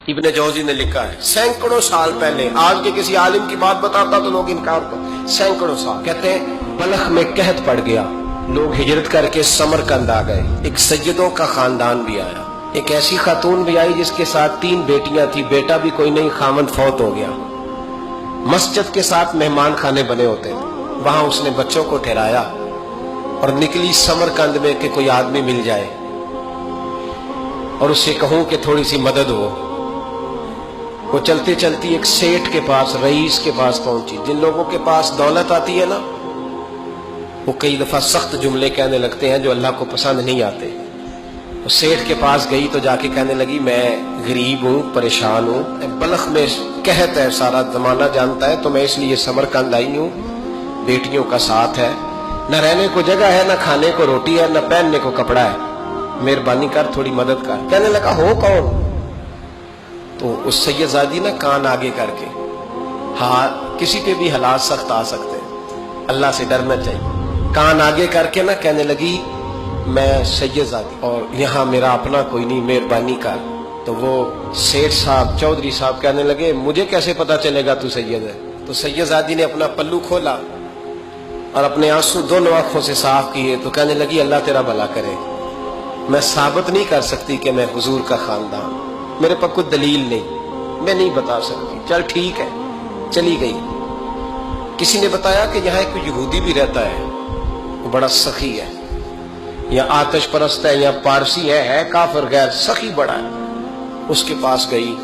ابن جوزی نے لکھا ہے سینکڑوں سال پہلے، آج کے کسی عالم کی بات بتاتا تو لوگ انکار کرتے، سینکڑوں سال، کہتے ہیں بلخ میں قحط پڑ گیا، لوگ ہجرت کر کے سمرقند آ گئے، ایک سیدوں کا خاندان بھی آیا، ایک ایسی خاتون بھی آئی جس کے ساتھ 3 بیٹیاں تھی، بیٹا بھی کوئی نہیں، خامند فوت ہو گیا، مسجد کے ساتھ مہمان خانے بنے ہوتے تھے، وہاں اس نے بچوں کو ٹھہرایا اور نکلی سمرقند میں کہ کوئی آدمی مل جائے اور اس سے کہوں کہ تھوڑی سی مدد ہو۔ وہ چلتے چلتی ایک سیٹھ کے پاس، رئیس کے پاس پہنچی۔ جن لوگوں کے پاس دولت آتی ہے نا، وہ کئی دفعہ سخت جملے کہنے لگتے ہیں جو اللہ کو پسند نہیں آتے۔ وہ سیٹھ کے پاس گئی تو جا کے کہنے لگی میں غریب ہوں، پریشان ہوں، بلخ میں قحط ہے، سارا زمانہ جانتا ہے، تو میں اس لیے سمرقند آئی ہوں، بیٹیوں کا ساتھ ہے، نہ رہنے کو جگہ ہے، نہ کھانے کو روٹی ہے، نہ پہننے کو کپڑا ہے، مہربانی کر تھوڑی مدد کر۔ کہنے لگا ہو کون؟ تو اس سید زادی نے کان آگے کر کے، ہاں کسی پہ بھی حالات سخت آ سکتے ہیں، اللہ سے ڈرنا چاہیے، کان آگے کر کے نہ کہنے لگی میں سید زادی اور یہاں میرا اپنا کوئی نہیں، مہربانی کر۔ تو وہ سیٹھ صاحب، چودھری صاحب کہنے لگے مجھے کیسے پتا چلے گا تو سید ہے؟ تو سید زادی نے اپنا پلو کھولا اور اپنے آنسو دونوں آنکھوں سے صاف کیے تو کہنے لگی اللہ تیرا بھلا کرے، میں ثابت نہیں کر سکتی کہ میں حضور کا خاندان، میرے پاس کوئی دلیل نہیں، میں نہیں بتا سکتی، چل ٹھیک ہے، چلی گئی۔ کسی نے بتایا کہ یہاں ایک یہودی بھی رہتا ہے، وہ بڑا سخی ہے، یا آتش پرست ہے، یا پارسی ہے کافر غیر، سخی بڑا ہے۔ اس کے پاس گئی،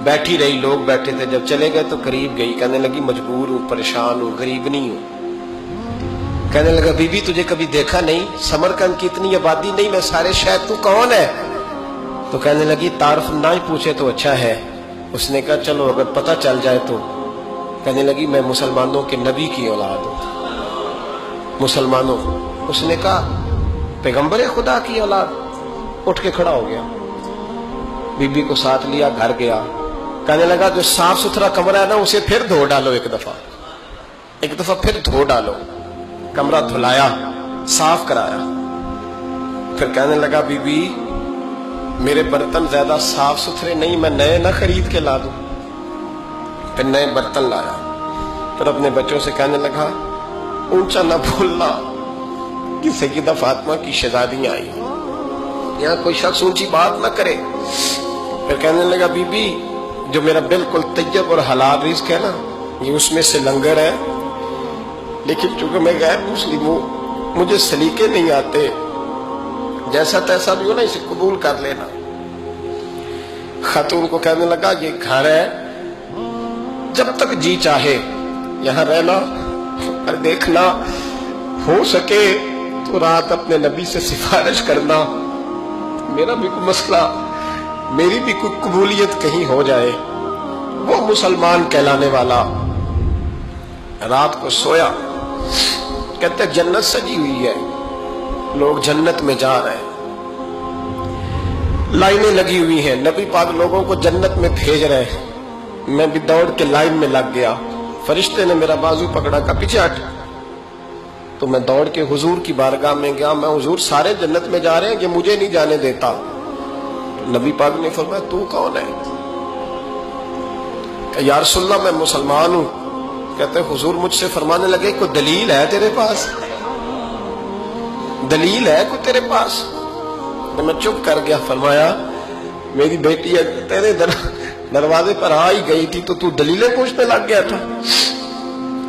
بیٹھی رہی، لوگ بیٹھے تھے، جب چلے گئے تو قریب گئی، کہنے لگی مجبور ہوں، پریشان ہوں، غریب نہیں ہوں۔ کہنے لگا بی بی تجھے کبھی دیکھا نہیں، سمرقند کی اتنی آبادی نہیں، میں سارے شہر، تو کون ہے؟ تو کہنے لگی تعارف نہ ہی پوچھے تو اچھا ہے۔ اس نے کہا چلو اگر پتہ چل جائے تو۔ کہنے لگی میں مسلمانوں کے نبی کی اولاد ہوں، مسلمانوں۔ اس نے کہا پیغمبر خدا کی اولاد؟ اٹھ کے کھڑا ہو گیا، بی بی کو ساتھ لیا، گھر گیا، کہنے لگا جو صاف ستھرا کمرہ ہے نا اسے پھر دھو ڈالو، ایک دفعہ پھر دھو ڈالو۔ کمرہ دھلایا، صاف کرایا، پھر کہنے لگا بی بی میرے برتن زیادہ صاف ستھرے نہیں، میں نئے نہ خرید کے لا دوں۔ پھر نئے برتن لایا، پھر اپنے بچوں سے کہنے لگا اونچا نہ بھولنا کہ سیدہ فاطمہ کی شہزادیاں آئی، یہاں کوئی شخص اونچی بات نہ کرے۔ پھر کہنے لگا بی بی جو میرا بالکل طیب اور حلال رزق ہے نا، یہ اس میں سے لنگر ہے، لیکن چونکہ میں غیر مسلم ہوں، مجھے سلیقے نہیں آتے، جیسا تیسا بھی ہو نا اسے قبول کر لینا۔ خاتون کو کہنے لگا یہ گھر ہے، جب تک جی چاہے یہاں رہنا، اور دیکھنا ہو سکے تو رات اپنے نبی سے سفارش کرنا، میرا بھی کوئی مسئلہ، میری بھی کوئی قبولیت کہیں ہو جائے۔ وہ مسلمان کہلانے والا رات کو سویا، کہتے جنت سجی ہوئی ہے، لوگ جنت میں جا رہے ہیں، لائنیں لگی ہوئی ہیں، نبی پاک لوگوں کو جنت میں بھیج رہے ہیں، میں بھی دوڑ کے لائن میں لگ گیا، فرشتے نے میرا بازو پکڑا، کا پیچھے ہٹ، تو میں دوڑ کے حضور کی بارگاہ میں گیا، میں حضور سارے جنت میں جا رہے ہیں، یہ مجھے نہیں جانے دیتا۔ نبی پاک نے فرمایا تو کون ہے؟ کہ یا رسول اللہ میں مسلمان ہوں۔ کہتے حضور مجھ سے فرمانے لگے کوئی دلیل ہے تیرے پاس؟ دلیل ہے کوئی تیرے پاس؟ میں چپ کر گیا۔ فرمایا میری بیٹی تیرے دروازے پر آ ہی گئی تھی تو دلیلیں پوچھنے لگ گیا تھا۔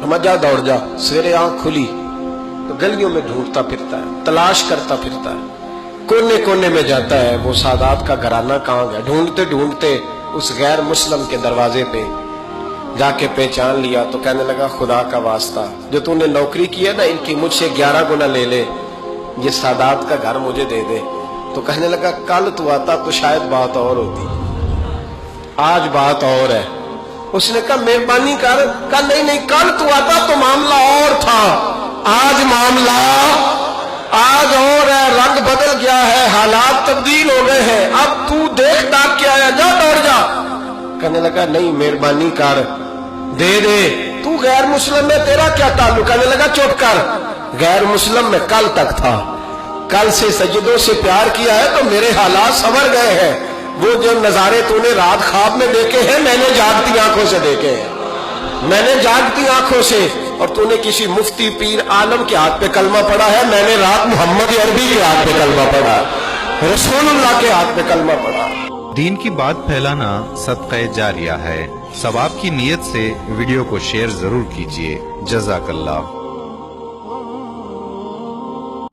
ہم جا دوڑ جا، سویرے آنکھ کھلی تو گلیوں میں ڈھونڈتا پھرتا ہے، تلاش کرتا پھرتا ہے، کونے کونے میں جاتا ہے وہ سادات کا گھرانہ کہاں گیا، ڈھونڈتے ڈھونڈتے اس غیر مسلم کے دروازے پہ جا کے پہچان لیا تو کہنے لگا خدا کا واسطہ جو تو نے نوکری کی ہے نا ان کی مجھ سے 11 گنا لے لے، یہ سادات کا گھر مجھے دے دے۔ تو کہنے لگا کل تو آتا تو شاید بات اور ہوتی، آج بات اور ہے۔ اس نے کہا مہربانی کر، کہا نہیں کل تو آتا تو معاملہ اور تھا، آج معاملہ آج اور ہے، رنگ بدل گیا ہے، حالات تبدیل ہو گئے ہیں، اب تو دیکھ ڈاک کے آیا، جا دوڑ جا۔ کہنے لگا نہیں مہربانی کر، دے دے، تو غیر مسلم میں تیرا کیا تعلق؟ کہنے لگا چپ کر، غیر مسلم میں کل تک تھا، کل سے سجدوں سے پیار کیا ہے تو میرے حالات سنور گئے ہیں، وہ جو نظارے تو نے رات خواب میں دیکھے ہیں میں نے جاگتی آنکھوں سے دیکھے ہیں، میں نے جاگتی آنکھوں سے، اور تو نے کسی مفتی پیر عالم کے ہاتھ پہ کلمہ پڑھا ہے، میں نے رات محمد عربی کے ہاتھ پہ کلمہ پڑھا، رسول اللہ کے ہاتھ پہ کلمہ پڑھا۔ دین کی بات پھیلانا صدقہ جاریہ ہے، ثواب کی نیت سے ویڈیو کو شیئر ضرور کیجیے۔ جزاک اللہ۔